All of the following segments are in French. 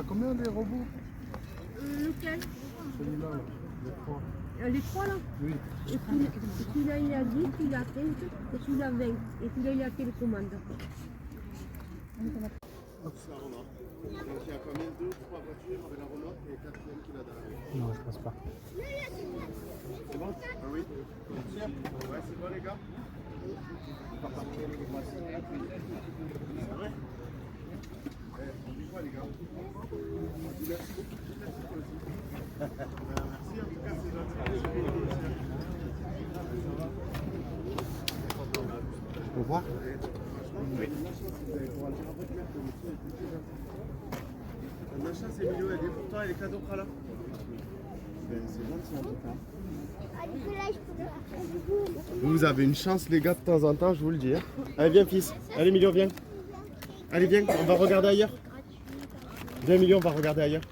combien les robots? Lequel? Celui-là, là, les trois. Les trois là? Oui. Et celui-là il a 10, celui-là 15, et celui-là 20. Et celui-là il a télécommande. Il y a combien? 2 ou 3 voitures avec la remorque et 4e qui l'a derrière? Non, je pense pas. C'est bon? Ah oui. Ouais, c'est bon les gars? C'est vrai? On dit quoi les gars? On dit merci beaucoup. Merci en tout cas, c'est gentil. Au revoir. Oui. Le machin c'est mignon, elle est pourtant elle est cadeau là. C'est gentil en tout cas. Vous avez une chance les gars de temps en temps, je vous le dis. Hein. Allez viens fils, allez Emilio viens. Allez viens, on va regarder ailleurs. Viens Emilio, on va regarder ailleurs.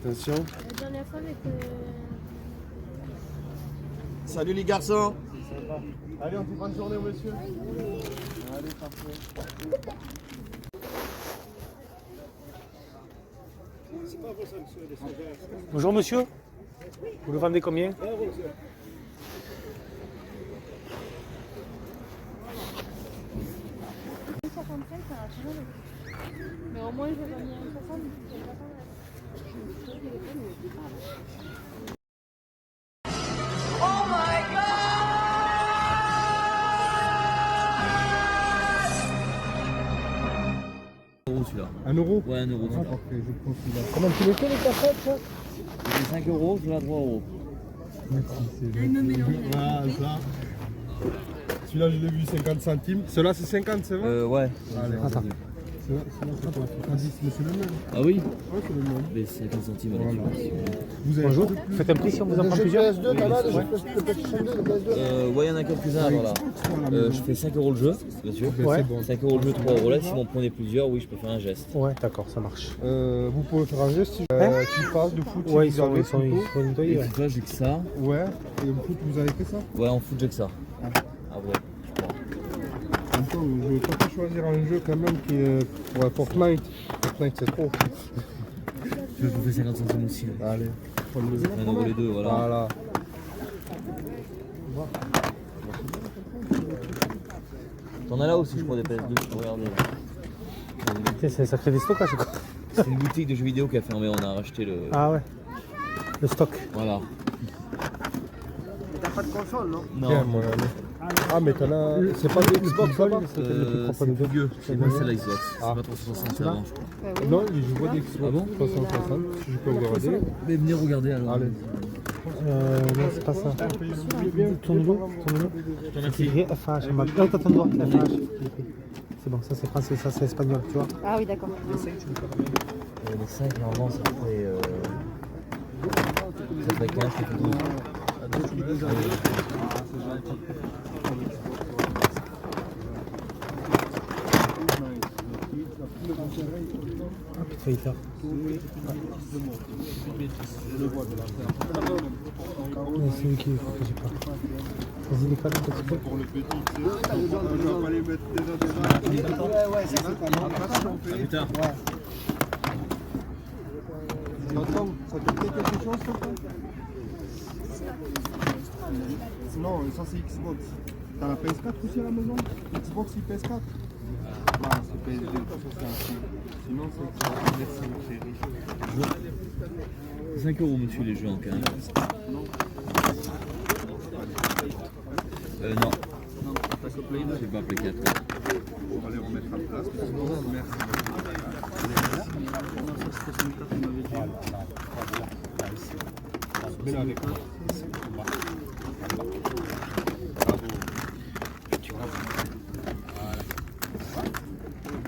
Attention. La dernière fois avec... Salut les garçons. Allez on dit bonne journée au monsieur. Allez parfait. C'est pas beau ça monsieur, les sauvages. Bonjour monsieur. Vous le vendez combien? Mais au moins je vais gagner 60. Celui-là. 1 euro? Ouais, 1 euro. Ah, parfait, je prends celui-là. Comment tu les fais les cassettes ça? J'ai 5 euros, je l'ai à 3 euros. Merci, c'est gentil. Voilà, ça. Celui-là, je l'ai vu 50 centimes. Celui-là, c'est 50, c'est vrai? Ouais. Allez, Attends. Celui-là, c'est quoi? 70, mais c'est le même. Ah oui? Ouais, c'est le même. Mais c'est 50 centimes alors. Voilà. Vous avez Bonjour. Faites un prix si on vous en prend plusieurs. PS2, t'as là, le PlayStation 2, le PS2? Ouais, il y en a quelques-uns alors là. Je fais 5 euros le jeu, bien sûr. Ouais. 5 euros le jeu, 3 euros là. Si vous en prenez plusieurs, oui, je peux faire un geste. Ouais, d'accord, ça marche. Vous pouvez faire un geste si tu passes de foot. Ouais, si ils vous avez sont photo. nettoyés. Et Ouais. puis là, j'ai que ça. Ouais, et au foot, vous avez fait ça? Ouais, en foot, j'ai que ça. Ah ouais. En même temps, je ne peux pas choisir un jeu quand même qui est pour Fortnite. Fortnite, c'est trop. Je vous fais 50 centimes aussi. Allez, prends-le. 1 euro les deux, voilà. Voilà. T'en as là aussi, je crois, des PS2, tu peux regarder. Ça crée des stockages quoi. C'est une boutique de jeux vidéo qui a fermé, on a racheté le. Ah ouais. Le stock. Voilà. Mais t'as pas de console, non? Non. Tiens, mon ami. Ah, mais t'en as. C'est pas de Xbox là-bas? C'est le plus propre des deux. vieux. C'est moi, c'est la Xbox. C'est Ah. pas 360 avant, je crois. Non, je vois des Xbox Ah bon 360. Si je peux regarder. Mais venez regarder alors. Allez. Non, c'est pas ça. Tourne-le. T'en as C'est écrit FH. Non, t'as ton doigt. FH. C'est bon, ça c'est français, ça c'est espagnol, tu vois. Ah oui, d'accord. Les 5, normalement, ça fait 15, ça fait 12. Ah putain, il tard. C'est lui qui faut que j'ai pas. Vas-y, les cadres, un petit peu. Pour le petit, tu sais, on va pas les mettre déjà. Ouais, ça c'est pas mal. Putain. Attends, ça te fait quelque chose ça? Non, ça c'est Xbox. T'as la PS4 aussi à la maison? Xbox et PS4? Non, c'est PS2. Sinon c'est Xbox. Merci mon chéri. 5 euros, monsieur, les jeux en 15. Non. Non. J'ai pas appelé 4. On va les remettre en place. Merci.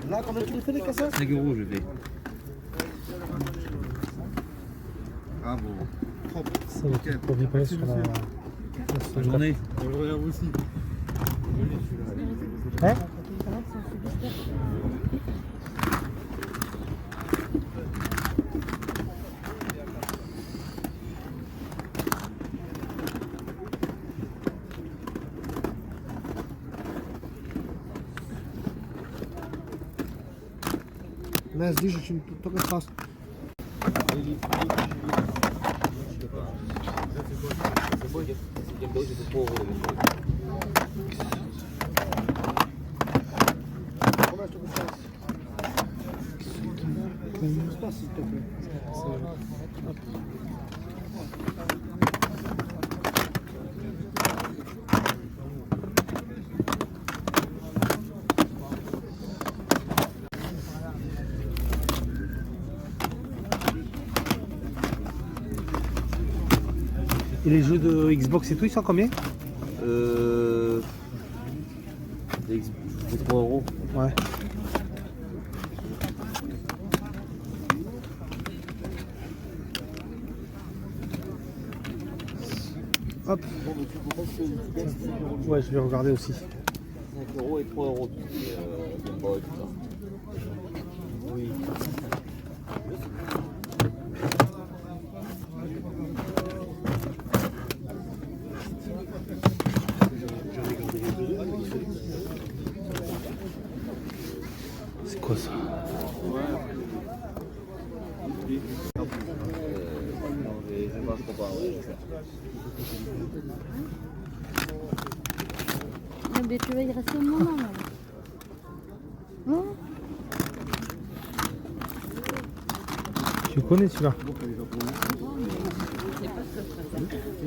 Là, combien tu les fais les cassettes? 5 euros, je fais. Bravo. Propre. C'est le truc pour rigoler sur la. Bonne journée. Bonne journée à vous aussi. Hein? Nas dice 100 che fa. Game Boy, j'ai 3 euros. Combien je te coûte ça? Je passe s'il te plaît. Hop. Et les jeux de Xbox et tout, ils sont combien? J'ai 3 euros. Ouais. Hop. Ouais, je vais regarder aussi. 5 euros et 3 euros. Game Boy, tout ça. Oui. C'est quoi ça? Je marche pas, ouais. Non, mais tu vas y rester un moment là. Non? Tu connais celui-là?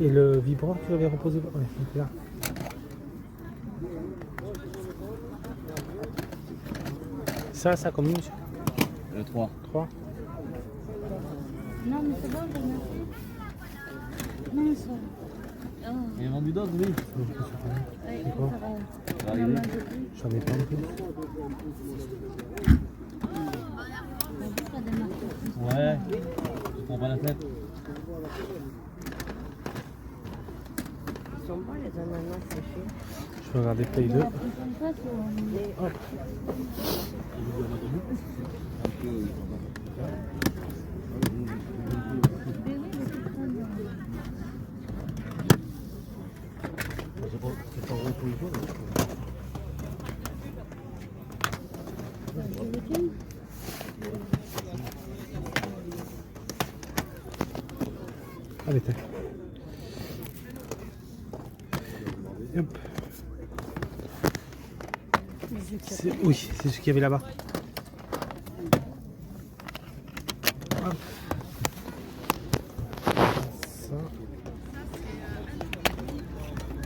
Et le vibreur, tu l'avais reposé? Ouais, il est là. Ça combien, monsieur? Le 3. 3. Non, mais c'est bon, j'en ai. Non, ça. Oh. Il y a vendu d'autres, oui. Ouais, C'est quoi? ça va. Ça va arriver. J'en ai pas en plus. Ouais. Je prends pas la tête. Ils sont bons les ananas séchés. Je vais regarder Play 2. Hop. Allez, tac. Et hop. Oui, c'est ce qu'il y avait là-bas. Hop. Ça.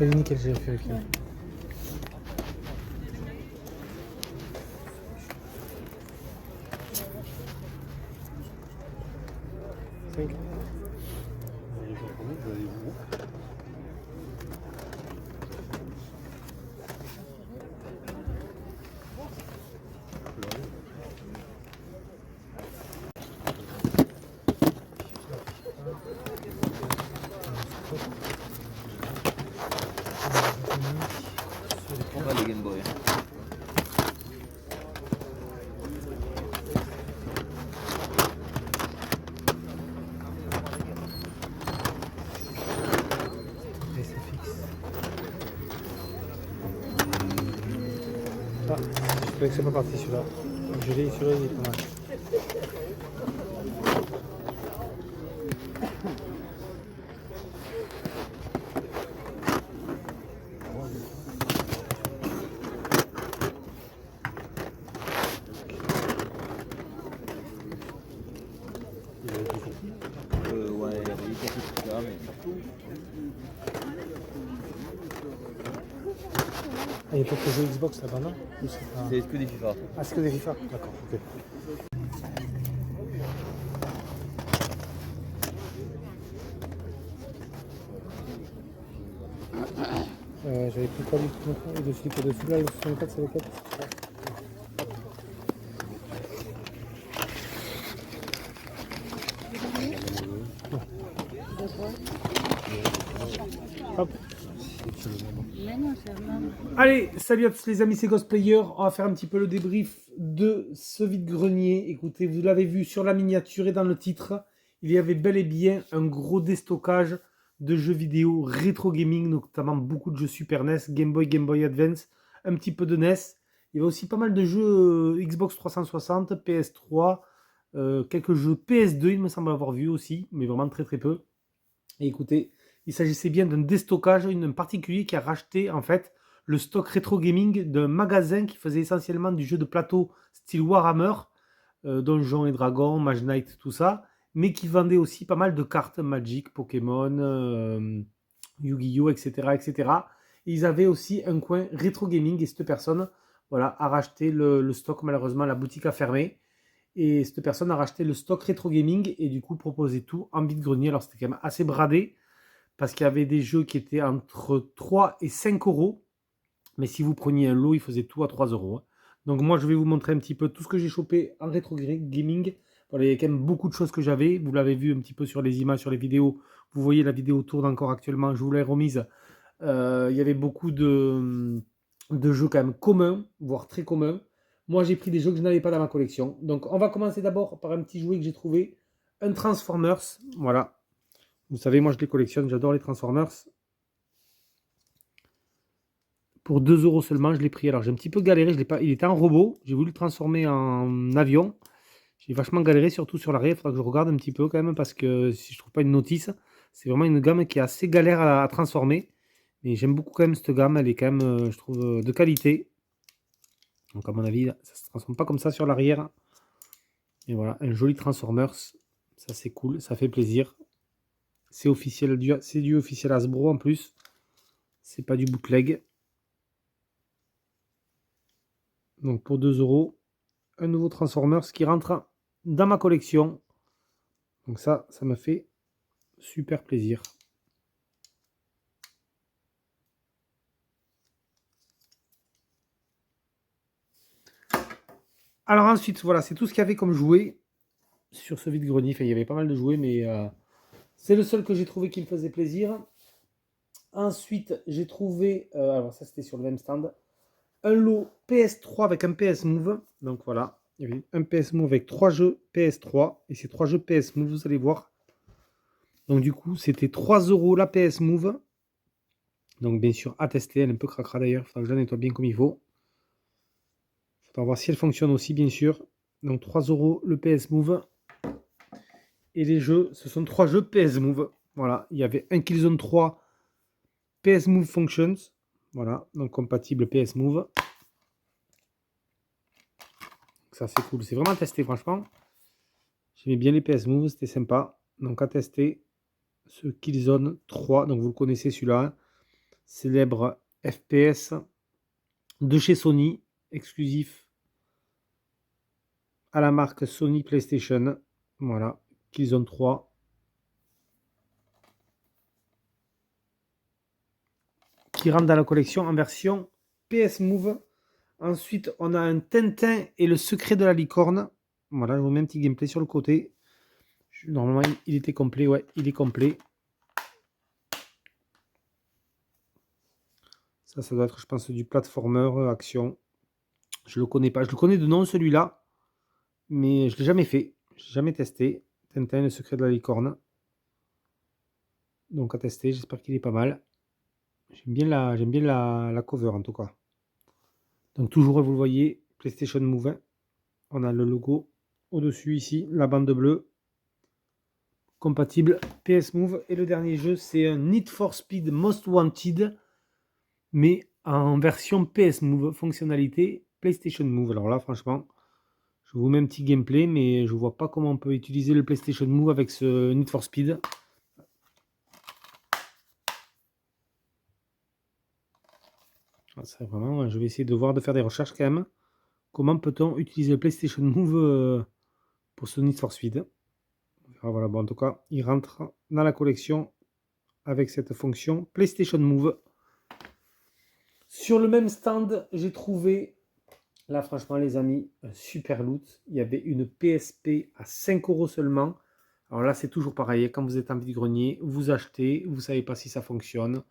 Elle est nickel, j'ai fait avec elle. Je prends pas les Game Boy. Et c'est fixe. Ah, je croyais que c'est pas parti celui-là. Je l'ai, celui-là il est pas mal. Ouais, il y a des quelques trucs là, mais. Ah, il n'y a pas que jeux Xbox là-bas, non? Ou c'est pas- C'est que des FIFA. Ah, c'est que des FIFA? D'accord, ok. J'avais pris quoi du tout et de celui qui est dessus là, le 64, c'est lequel? Hop. Allez, salut à tous les amis, c'est Ghostplayer. On va faire un petit peu le débrief de ce vide-grenier. Écoutez, vous l'avez vu sur la miniature et dans le titre, il y avait bel et bien un gros déstockage de jeux vidéo rétro gaming, notamment beaucoup de jeux Super NES, Game Boy Advance, un petit peu de NES. Il y avait aussi pas mal de jeux Xbox 360, PS3, quelques jeux PS2, il me semble avoir vu aussi, mais vraiment très très peu. Et écoutez, il s'agissait bien d'un déstockage, un particulier qui a racheté en fait le stock rétro gaming d'un magasin qui faisait essentiellement du jeu de plateau style Warhammer, Donjons et Dragons, Mage Knight, tout ça, mais qui vendait aussi pas mal de cartes Magic, Pokémon, Yu-Gi-Oh, etc., etc. Et ils avaient aussi un coin rétro gaming et cette personne, voilà, a racheté le stock. Malheureusement, la boutique a fermé. Et cette personne a racheté le stock rétro gaming et du coup proposait tout en vide-grenier. Alors c'était quand même assez bradé parce qu'il y avait des jeux qui étaient entre 3 et 5 euros. Mais si vous preniez un lot, il faisait tout à 3 euros. Donc moi, je vais vous montrer un petit peu tout ce que j'ai chopé en rétro gaming. Voilà, il y a quand même beaucoup de choses que j'avais. Vous l'avez vu un petit peu sur les images, sur les vidéos. Vous voyez, la vidéo tourne encore actuellement. Je vous l'ai remise. Il y avait beaucoup de jeux quand même communs, voire très communs. Moi, j'ai pris des jeux que je n'avais pas dans ma collection. Donc, on va commencer d'abord par un petit jouet que j'ai trouvé. Un Transformers. Voilà. Vous savez, moi, je les collectionne. J'adore les Transformers. Pour 2 euros seulement, je l'ai pris. Alors, j'ai un petit peu galéré. Je l'ai pas... Il était en robot. J'ai voulu le transformer en avion. J'ai vachement galéré, surtout sur l'arrière. Il faudra que je regarde un petit peu quand même, parce que si je trouve pas une notice, c'est vraiment une gamme qui est assez galère à transformer. Mais j'aime beaucoup quand même cette gamme. Elle est quand même, je trouve, de qualité. Donc, à mon avis, ça ne se transforme pas comme ça sur l'arrière. Et voilà, un joli Transformers. Ça, c'est cool. Ça fait plaisir. C'est officiel, c'est du officiel Hasbro en plus. C'est pas du bootleg. Donc pour 2 euros, un nouveau Transformers qui rentre dans ma collection. Donc ça me fait super plaisir. Alors ensuite, voilà, c'est tout ce qu'il y avait comme jouet sur ce vide-grenier. Enfin, il y avait pas mal de jouets, mais c'est le seul que j'ai trouvé qui me faisait plaisir. Ensuite, j'ai trouvé, alors ça c'était sur le même stand, un lot PS3 avec un PS Move. Donc voilà, il y avait un PS Move avec 3 jeux PS3. Et ces 3 jeux PS Move, vous allez voir. Donc du coup, c'était 3 euros la PS Move. Donc bien sûr, à tester. Elle est un peu cracra d'ailleurs. Il faudra que je la nettoie bien comme il faut. Il faudra voir si elle fonctionne aussi, bien sûr. Donc 3 euros le PS Move. Et les jeux, ce sont 3 jeux PS Move. Voilà, il y avait un Killzone 3 PS Move Functions. Voilà, donc compatible PS Move. Ça c'est cool, c'est vraiment à tester franchement. J'aimais bien les PS Move, c'était sympa. Donc à tester ce Killzone 3, donc vous le connaissez celui-là. Célèbre FPS de chez Sony, exclusif à la marque Sony PlayStation. Voilà, Killzone 3. Qui rentre dans la collection en version PS Move. Ensuite, on a un Tintin et le secret de la licorne. Voilà, je vous mets un petit gameplay sur le côté. Normalement, il était complet. Ouais, il est complet. Ça doit être, je pense, du platformer action. Je le connais pas. Je le connais de nom, celui-là. Mais je ne l'ai jamais fait. Je l'ai jamais testé. Tintin, le secret de la licorne. Donc à tester. J'espère qu'il est pas mal. J'aime bien la cover en tout cas. Donc toujours, vous le voyez, PlayStation Move. On a le logo au-dessus ici, la bande bleue. Compatible PS Move. Et le dernier jeu, c'est un Need for Speed Most Wanted, mais en version PS Move, fonctionnalité PlayStation Move. Alors là, franchement, je vous mets un petit gameplay, mais je ne vois pas comment on peut utiliser le PlayStation Move avec ce Need for Speed. Ça, vraiment, je vais essayer de faire des recherches quand même. Comment peut-on utiliser le PlayStation Move pour ce Need for Speed? Alors voilà, bon, en tout cas, il rentre dans la collection avec cette fonction PlayStation Move. Sur le même stand, j'ai trouvé, là franchement les amis, un super loot. Il y avait une PSP à 5 € seulement. Alors là, c'est toujours pareil, quand vous êtes en vide-grenier, vous achetez, vous ne savez pas si ça fonctionne.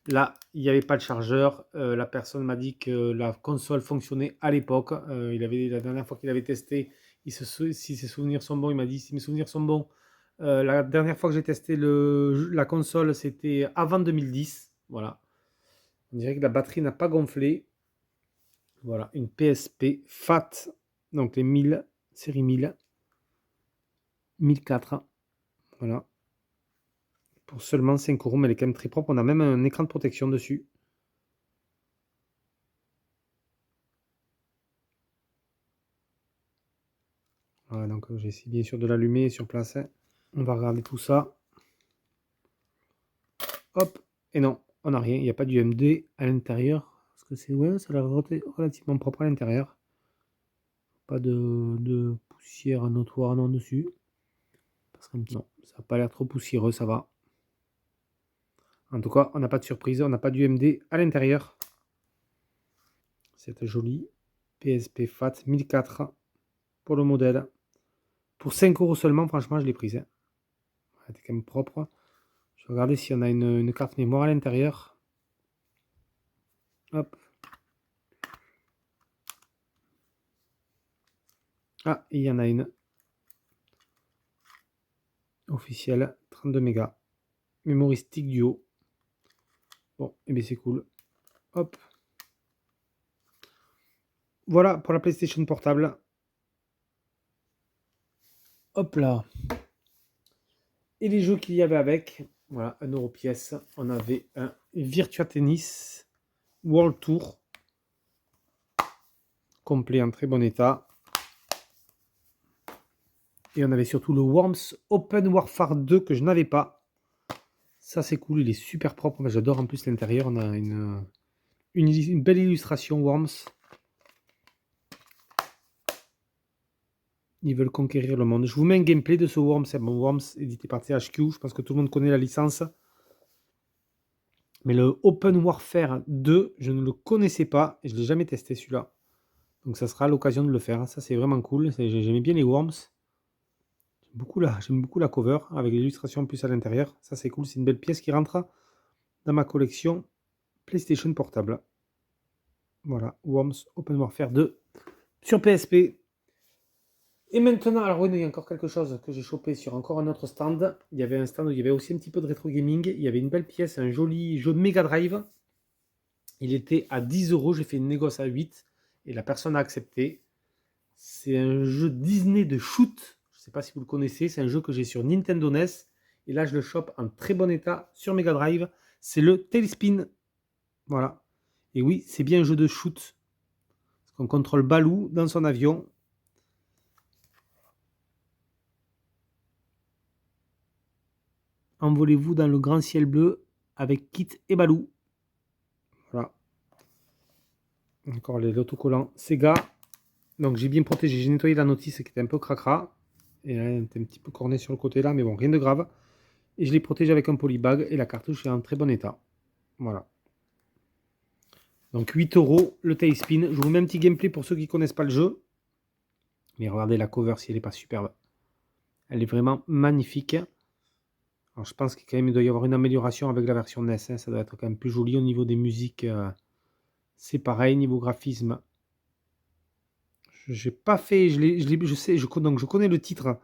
Là, il n'y avait pas de chargeur. La personne m'a dit que la console fonctionnait à l'époque. La dernière fois qu'il avait testé, si ses souvenirs sont bons, il m'a dit si mes souvenirs sont bons. La dernière fois que j'ai testé la console, c'était avant 2010. Voilà. On dirait que la batterie n'a pas gonflé. Voilà, une PSP Fat, donc les 1000, série 1000, 1004. Voilà. Pour seulement 5 euros, mais elle est quand même très propre. On a même un écran de protection dessus. Voilà, donc j'ai essayé bien sûr de l'allumer sur place. Hein. On va regarder tout ça. Hop, et non, on n'a rien. Il n'y a pas d'UMD à l'intérieur. Parce que c'est ouais, ça a l'air relativement propre à l'intérieur. Pas de poussière notoire non dessus. Parce que non, ça n'a pas l'air trop poussiéreux, ça va. En tout cas, on n'a pas de surprise, on n'a pas d'UMD à l'intérieur. Cette jolie PSP Fat 1004 pour le modèle. Pour 5 euros seulement, franchement, je l'ai prise. Hein. Elle est quand même propre. Je vais regarder si on a une carte mémoire à l'intérieur. Hop. Ah, il y en a une. Officielle, 32 mégas. Memory stick duo. Bon, et bien c'est cool. Hop. Voilà pour la PlayStation portable. Hop là. Et les jeux qu'il y avait avec. Voilà, 1 euro pièce. On avait un Virtua Tennis World Tour. Complet en très bon état. Et on avait surtout le Worms Open Warfare 2 que je n'avais pas. Ça c'est cool, il est super propre. J'adore en plus l'intérieur. On a une belle illustration Worms. Ils veulent conquérir le monde. Je vous mets un gameplay de ce Worms. Bon, Worms édité par THQ. Je pense que tout le monde connaît la licence. Mais le Open Warfare 2, je ne le connaissais pas. Et je ne l'ai jamais testé celui-là. Donc ça sera l'occasion de le faire. Ça c'est vraiment cool. J'aimais bien les Worms. J'aime beaucoup la cover avec l'illustration en plus à l'intérieur. Ça c'est cool. C'est une belle pièce qui rentre dans ma collection PlayStation portable. Voilà. Worms Open Warfare 2 sur PSP. Et maintenant, alors oui, il y a encore quelque chose que j'ai chopé sur encore un autre stand. Il y avait un stand où il y avait aussi un petit peu de rétro gaming. Il y avait une belle pièce, un joli jeu Mega Drive. Il était à 10 euros. J'ai fait une négoce à 8 et la personne a accepté. C'est un jeu Disney de shoot. Je ne sais pas si vous le connaissez. C'est un jeu que j'ai sur Nintendo NES. Et là, je le chope en très bon état sur Mega Drive. C'est le Tailspin. Voilà. Et oui, c'est bien un jeu de shoot. On contrôle Baloo dans son avion. Envolez-vous dans le grand ciel bleu avec Kit et Baloo. Voilà. Encore les autocollants Sega. Donc j'ai bien protégé, j'ai nettoyé la notice qui était un peu cracra. Et là, elle était un petit peu cornée sur le côté là, mais bon, rien de grave. Et je l'ai protégé avec un polybag et la cartouche est en très bon état. Voilà. Donc 8 euros le Tailspin. Je vous mets un petit gameplay pour ceux qui ne connaissent pas le jeu. Mais regardez la cover si elle n'est pas superbe. Elle est vraiment magnifique. Alors je pense qu'il doit y avoir une amélioration avec la version NES. Hein. Ça doit être quand même plus joli au niveau des musiques. C'est pareil, niveau graphisme. J'ai pas fait, donc je connais le titre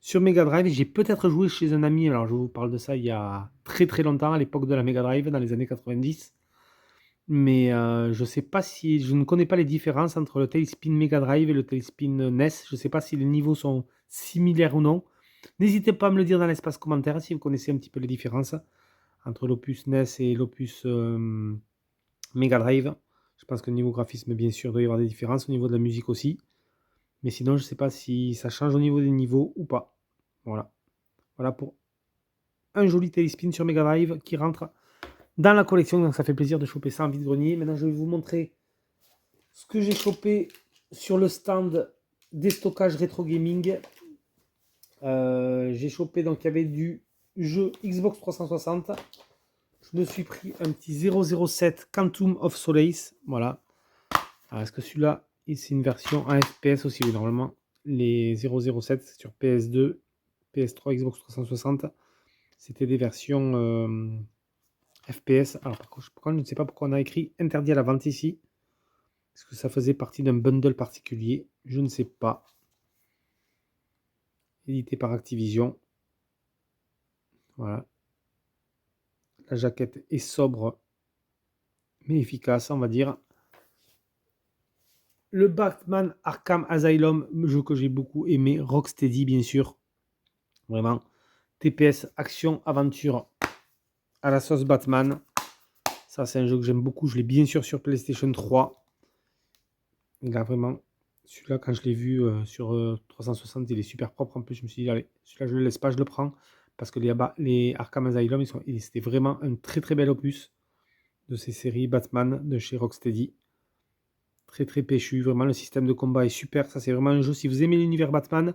sur Mega Drive. J'ai peut-être joué chez un ami. Alors je vous parle de ça il y a très très longtemps, à l'époque de la Mega Drive, dans les années 90. Mais je sais pas si, je ne connais pas les différences entre le Tailspin Mega Drive et le Tailspin NES. Je sais pas si les niveaux sont similaires ou non. N'hésitez pas à me le dire dans l'espace commentaire si vous connaissez un petit peu les différences entre l'opus NES et l'opus Mega Drive. Je pense que niveau graphisme, bien sûr, il doit y avoir des différences. Au niveau de la musique aussi. Mais sinon, je ne sais pas si ça change au niveau des niveaux ou pas. Voilà. Voilà pour un joli Tailspin sur Mega Drive qui rentre dans la collection. Donc ça fait plaisir de choper ça en vide-grenier. Maintenant, je vais vous montrer ce que j'ai chopé sur le stand des stockages rétro gaming. J'ai chopé, donc il y avait du jeu Xbox 360. Je me suis pris un petit 007 Quantum of Solace. Voilà. Alors, est-ce que celui-là, c'est une version en FPS aussi? Oui, normalement, les 007 sur PS2, PS3, Xbox 360, c'était des versions FPS. Alors, par contre, je ne sais pas pourquoi on a écrit interdit à la vente ici. Est-ce que ça faisait partie d'un bundle particulier? Je ne sais pas. Édité par Activision. Voilà. La jaquette est sobre, mais efficace, on va dire. le Batman Arkham Asylum, jeu que j'ai beaucoup aimé. Rocksteady, bien sûr. Vraiment. TPS, action, aventure à la sauce Batman. Ça, c'est un jeu que j'aime beaucoup. Je l'ai bien sûr sur PlayStation 3. Il a vraiment... Celui-là, quand je l'ai vu sur 360, il est super propre. En plus, je me suis dit, allez, celui-là, je ne le laisse pas, je le prends. Parce que les Arkham Asylum, c'était vraiment un très très bel opus de ces séries Batman de chez Rocksteady. Très très péchu. Vraiment, le système de combat est super. Ça, c'est vraiment un jeu. Si vous aimez l'univers Batman,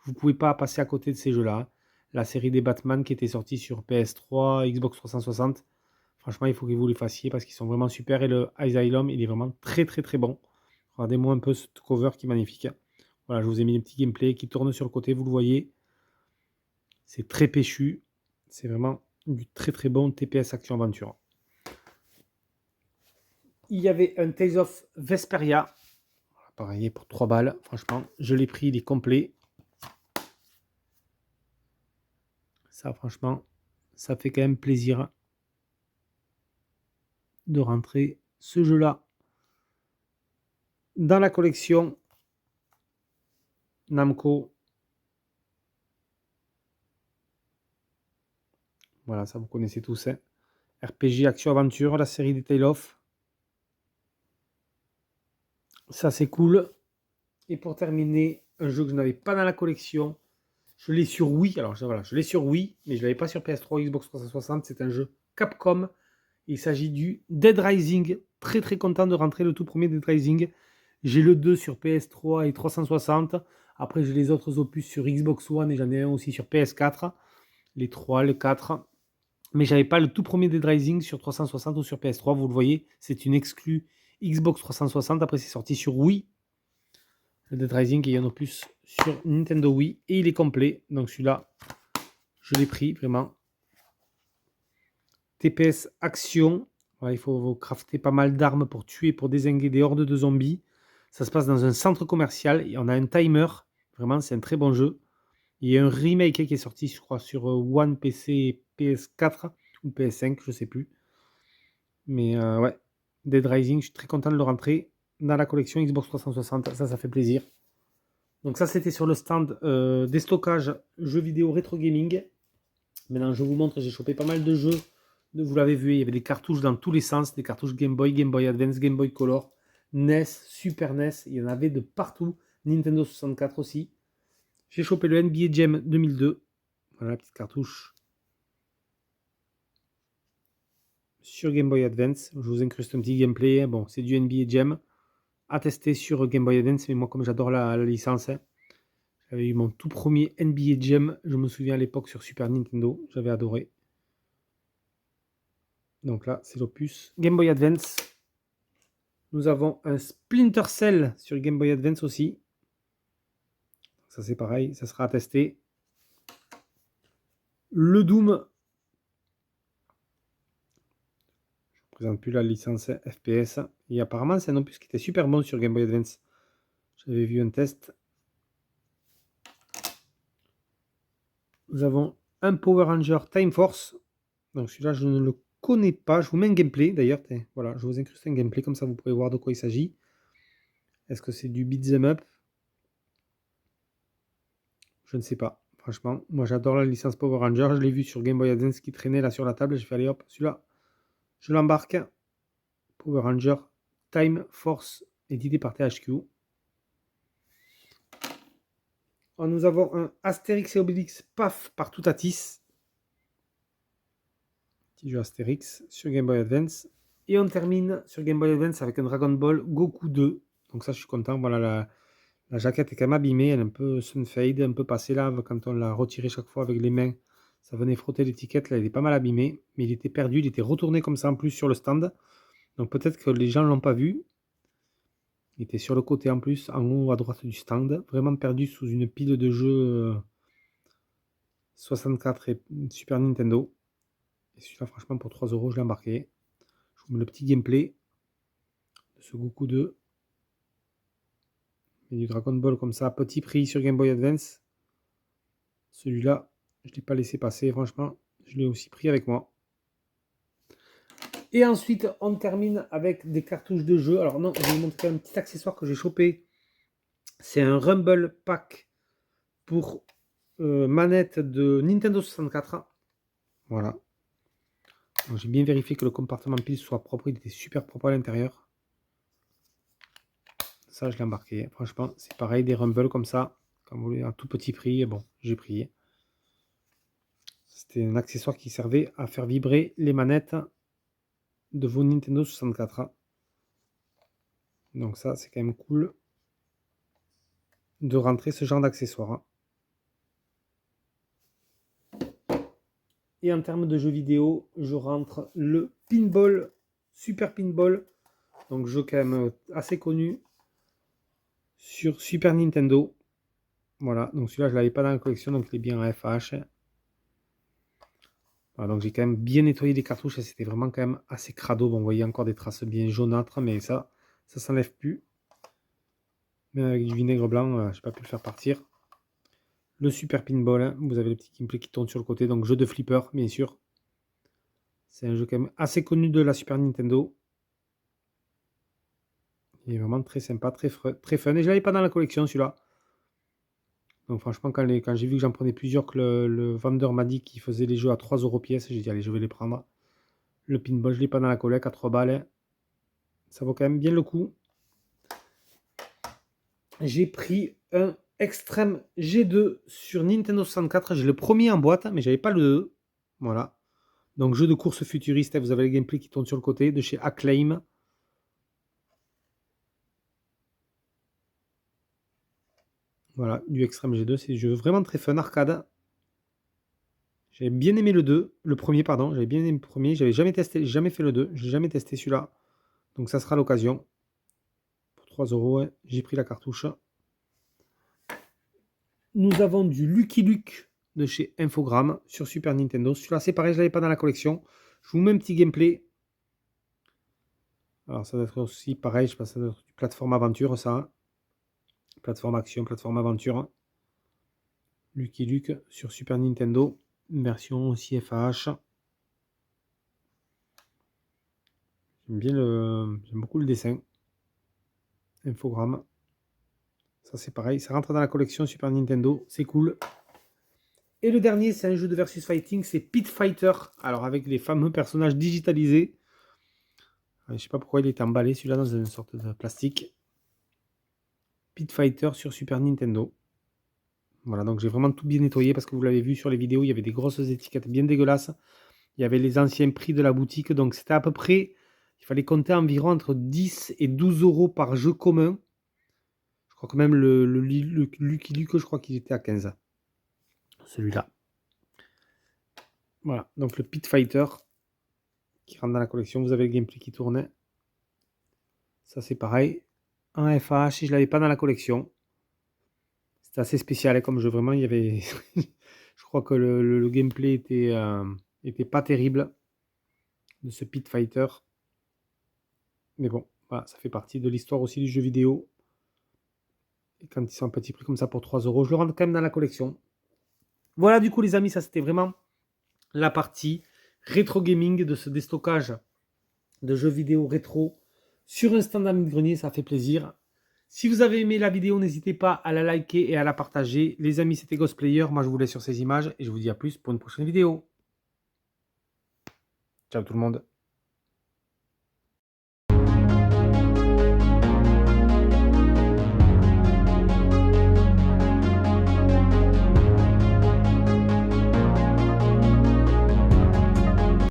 vous ne pouvez pas passer à côté de ces jeux-là. La série des Batman qui était sortie sur PS3, Xbox 360. Franchement, il faut que vous les fassiez parce qu'ils sont vraiment super. Et le Asylum, il est vraiment très très très bon. Regardez-moi un peu ce cover qui est magnifique. Voilà, je vous ai mis des petits gameplays qui tournent sur le côté, vous le voyez. C'est très péchu. C'est vraiment du très très bon TPS Action Aventure. Il y avait un Tales of Vesperia. Pareil, pour 3 balles. Franchement, je l'ai pris, il est complet. Ça, franchement, ça fait quand même plaisir de rentrer ce jeu-là dans la collection Namco. Voilà, ça vous connaissez tous. Hein. RPG Action Aventure, la série des Tales of. Ça, c'est cool. Et pour terminer, un jeu que je n'avais pas dans la collection. Je l'ai sur Wii. Alors, voilà, je l'ai sur Wii, mais je ne l'avais pas sur PS3 ou Xbox 360. C'est un jeu Capcom. Il s'agit du Dead Rising. Très, très content de rentrer le tout premier Dead Rising. J'ai le 2 sur PS3 et 360. Après, j'ai les autres opus sur Xbox One et j'en ai un aussi sur PS4. Les 3, le 4. Mais j'avais pas le tout premier Dead Rising sur 360 ou sur PS3. Vous le voyez, c'est une exclue Xbox 360. Après, c'est sorti sur Wii. Le Dead Rising est un opus sur Nintendo Wii et il est complet. Donc celui-là, je l'ai pris vraiment. TPS Action. Voilà, il faut crafter pas mal d'armes pour tuer, pour dézinguer des hordes de zombies. Ça se passe dans un centre commercial et on a un timer. Vraiment, c'est un très bon jeu. Il y a un remake qui est sorti, je crois, sur One PC, PS4 ou PS5, je ne sais plus. Mais ouais, Dead Rising, je suis très content de le rentrer dans la collection Xbox 360. Ça fait plaisir. Donc ça, c'était sur le stand des stockages jeux vidéo rétro gaming. Maintenant, je vous montre, j'ai chopé pas mal de jeux. Vous l'avez vu, il y avait des cartouches dans tous les sens. Des cartouches Game Boy Advance, Game Boy Color, NES, Super NES. Il y en avait de partout. Nintendo 64 aussi. J'ai chopé le NBA Jam 2002. Voilà la petite cartouche. Sur Game Boy Advance. Je vous incruste un petit gameplay. Bon, c'est du NBA Jam. À tester sur Game Boy Advance. Mais moi, comme j'adore la licence, j'avais eu mon tout premier NBA Jam. Je me souviens à l'époque sur Super Nintendo. J'avais adoré. Donc là, c'est l'opus Game Boy Advance. Nous avons un Splinter Cell sur Game Boy Advance aussi. Ça, c'est pareil. Ça sera à tester. Le Doom. Je ne présente plus la licence FPS. Et apparemment, c'est un opus qui était super bon sur Game Boy Advance. J'avais vu un test. Nous avons un Power Ranger Time Force. Donc celui-là, je ne le connais pas. Je vous mets un gameplay d'ailleurs. Voilà, je vous incruste un gameplay comme ça, vous pourrez voir de quoi il s'agit. Est-ce que c'est du beat'em up? Je ne sais pas. Franchement, moi j'adore la licence Power Ranger. Je l'ai vu sur Game Boy Advance qui traînait là sur la table. J'ai fait allez hop, celui-là, je l'embarque. Power Ranger Time Force, édité par THQ. Nous avons un Astérix et Obélix PAF par Toutatis. Petit jeu Astérix sur Game Boy Advance. Et on termine sur Game Boy Advance avec un Dragon Ball Goku 2. Donc ça, je suis content. Voilà, la jaquette est quand même abîmée. Elle est un peu sunfade, un peu passée là. Quand on l'a retiré chaque fois avec les mains, ça venait frotter l'étiquette. Là, il est pas mal abîmé. Mais il était perdu. Il était retourné comme ça en plus sur le stand. Donc peut-être que les gens ne l'ont pas vu. Il était sur le côté en plus, en haut à droite du stand. Vraiment perdu sous une pile de jeux 64 et Super Nintendo. Et celui-là, franchement, pour 3 €, je l'ai embarqué. Je vous mets le petit gameplay de ce Goku 2. Et du Dragon Ball comme ça, petit prix sur Game Boy Advance. Celui-là, je ne l'ai pas laissé passer, franchement. Je l'ai aussi pris avec moi. Et ensuite, on termine avec des cartouches de jeu. Alors non, je vais vous montrer un petit accessoire que j'ai chopé. C'est un Rumble Pack pour manette de Nintendo 64. Voilà. J'ai bien vérifié que le compartiment pile soit propre. Il était super propre à l'intérieur. Ça, je l'ai embarqué. Franchement, c'est pareil, des Rumble comme ça. Comme vous voulez, à tout petit prix. Bon, j'ai pris. C'était un accessoire qui servait à faire vibrer les manettes de vos Nintendo 64. Donc ça, c'est quand même cool de rentrer ce genre d'accessoires. Et en termes de jeux vidéo, je rentre le Pinball, Super Pinball. Donc jeu quand même assez connu sur Super Nintendo. Voilà, donc celui-là, je ne l'avais pas dans la collection, donc il est bien en FH. Voilà, donc j'ai quand même bien nettoyé les cartouches, c'était vraiment quand même assez crado. Bon, vous voyez encore des traces bien jaunâtres, mais ça s'enlève plus. Même avec du vinaigre blanc, je n'ai pas pu le faire partir. Le Super Pinball, hein, vous avez le petit gameplay qui tourne sur le côté, donc jeu de flipper, bien sûr. C'est un jeu quand même assez connu de la Super Nintendo. Il est vraiment très sympa, très fun. Et je ne l'avais pas dans la collection, celui-là. Donc franchement, quand j'ai vu que j'en prenais plusieurs, que le vendeur m'a dit qu'il faisait les jeux à 3 € pièce, j'ai dit allez, je vais les prendre. Le pinball, je ne l'ai pas dans la collecte à 3 balles. Ça vaut quand même bien le coup. J'ai pris un Extreme G2 sur Nintendo 64. J'ai le premier en boîte, mais j'avais pas le 2. Voilà. Donc jeu de course futuriste, vous avez le gameplay qui tourne sur le côté, de chez Acclaim. Voilà, du Extreme G2, c'est des jeux vraiment très fun, arcade. J'avais bien aimé le 2, le premier, pardon, j'avais bien aimé le premier, j'avais jamais testé, jamais fait le 2, j'ai jamais testé celui-là. Donc ça sera l'occasion. Pour 3 €, ouais, j'ai pris la cartouche. Nous avons du Lucky Luke de chez Infogrames sur Super Nintendo. Celui-là, c'est pareil, je ne l'avais pas dans la collection. Je vous mets un petit gameplay. Alors, ça doit être aussi pareil, je pense que ça doit être du plateforme aventure, ça. Plateforme action, plateforme aventure. Lucky Luke sur Super Nintendo. Version aussi FAH. J'aime beaucoup le dessin. Infogrames. Ça, c'est pareil. Ça rentre dans la collection Super Nintendo. C'est cool. Et le dernier, c'est un jeu de versus fighting. C'est Pit Fighter. Alors, avec les fameux personnages digitalisés. Je ne sais pas pourquoi il est emballé, celui-là, dans une sorte de plastique. Pit Fighter sur Super Nintendo. Voilà, donc j'ai vraiment tout bien nettoyé parce que vous l'avez vu sur les vidéos, il y avait des grosses étiquettes bien dégueulasses. Il y avait les anciens prix de la boutique. Donc c'était à peu près, il fallait compter environ entre 10 et 12 € par jeu commun. Je crois que même le Lucky Luke, je crois qu'il était à 15. Celui-là. Voilà, donc le Pit Fighter qui rentre dans la collection. Vous avez le gameplay qui tournait. Ça c'est pareil. En FAH, si je ne l'avais pas dans la collection. C'était assez spécial comme jeu. Vraiment, il y avait... je crois que le gameplay était pas terrible de ce Pit Fighter. Mais bon, voilà, ça fait partie de l'histoire aussi du jeu vidéo. Et quand ils sont à petit prix comme ça pour 3 €, je le rentre quand même dans la collection. Voilà, du coup, les amis, ça c'était vraiment la partie rétro gaming de ce déstockage de jeux vidéo rétro sur un stand à vide-grenier. Ça fait plaisir. Si vous avez aimé la vidéo, n'hésitez pas à la liker et à la partager. Les amis, c'était Ghostplayer. Moi, je vous laisse sur ces images et je vous dis à plus pour une prochaine vidéo. Ciao tout le monde.